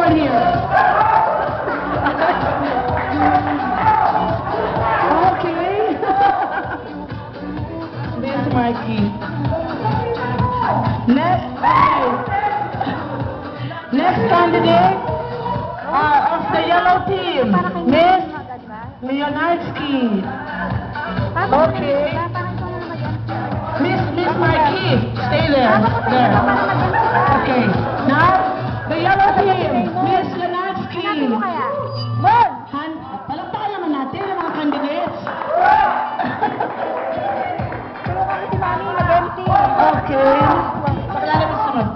over here. Okay. There's Marky. Next candidate of the yellow team, Miss Leonardsky. Okay. Miss Marky, stay there. There. Okay. Now, the yellow team, Miss Leonardsky. Palakpakan naman natin yung mga candidates. Okay. Pakilala mo sunod.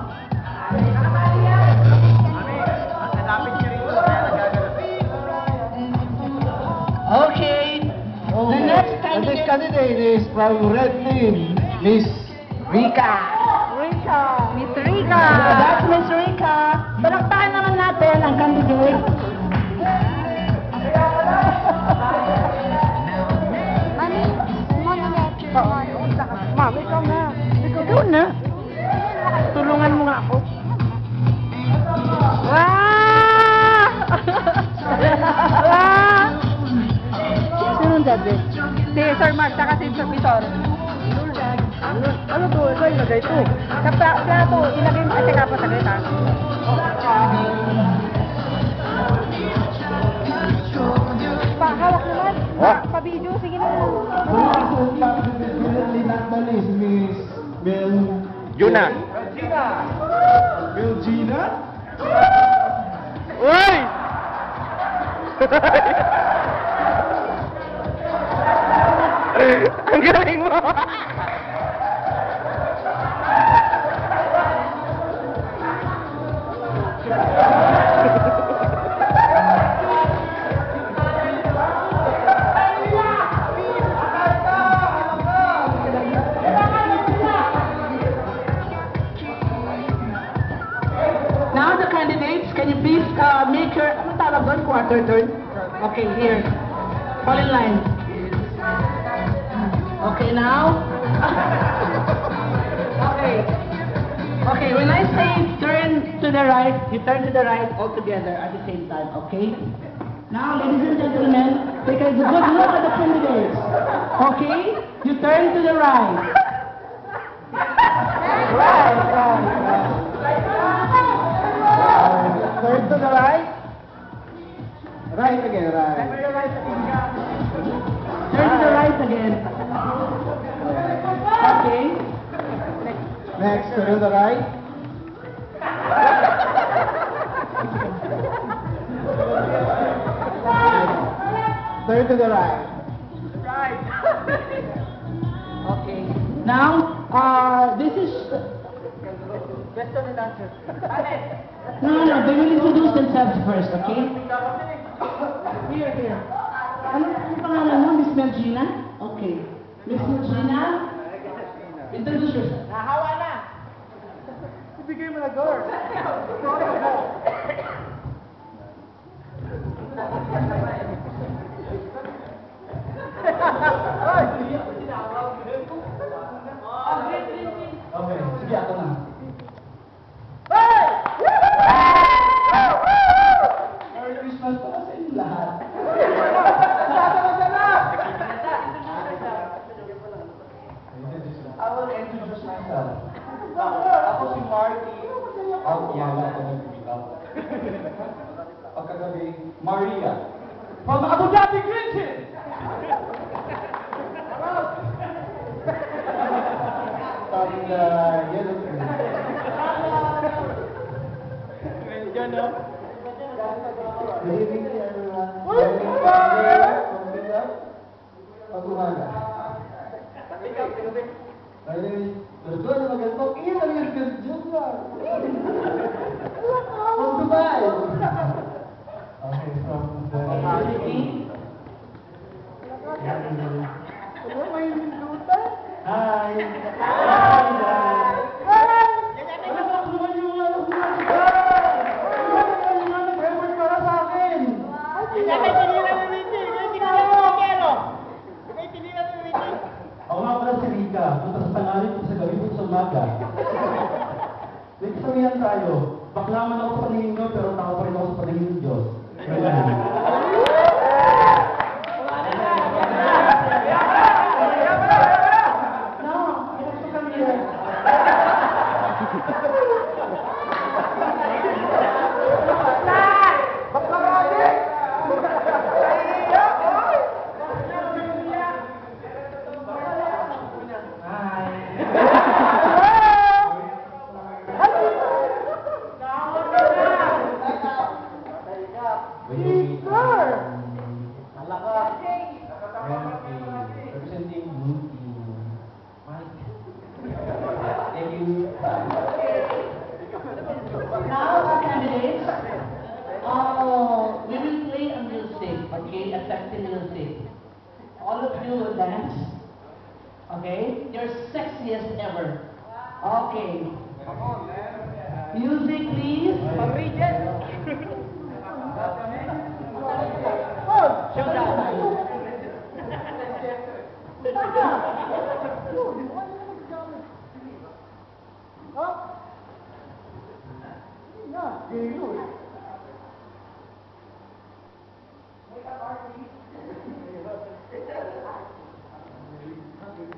Okay. The next candidate is from red team, Miss Rika. Miss Rika. That's Miss Rika. Palakpakan naman natin ang candidate. Ma'am, ikaw na. Ikaw na. Tulungan mo nga ako. Sino ang judge? Si Sir Mark, saka si Sir Vitor. Ano to? Ikaw ilagay to. Sa plato, ilagay mo kasi kapos saglit ha. Hawak naman. Pa-video, sige na. Miss Mel... Juna. Melgina? Uy! Ang galing mo! Now the candidates, can you please make your, ano tawag doon? Quarter turn? Okay, here. Fall in line. Okay, now. Okay, when I say turn to the right, you turn to the right all together at the same time, okay? Now, ladies and gentlemen, take a good look at the candidates. Okay? You turn to the right. Turn to the right. Right again, right. Turn to the right again. Okay. Next, turn to the right. Turn to the right. Okay. Now, this is... Question and answer. No, they will introduce themselves first, okay? Here. Ano pangalan mo, Miss Melgina? Okay. Miss Melgina, introduce yourself. Nahawa na! Ibigay mo na door. Okay, sige ako na. Merry Christmas para sa inyo lahat. I will introduce myself. Ako si Marky. Yan ako nagbitaw. Pagkagabi, Maria. From Abu Dhabi, Clinton! From the yellow tree. Medyo, no? Good evening to everyone. Pag-umaga. Berdua sama gantok, iya kali yang juga. From Dubai. Okay, from the... Hello, may minuta? Hi! Ako nga pala si Rika, punta sa tangalit sa gabi po sa umaga. May kasabihan tayo, Bakla man ako sa paningin ko, pero tao pa rin ako sa paningin ng Diyos. No, you have to come here. Representing Mike. Thank you. Now, candidates, we will play a music, okay, a sexy music. All of you will dance, okay? Your sexiest ever. Okay. Music, please. Showdown. Huh? Yeah, you.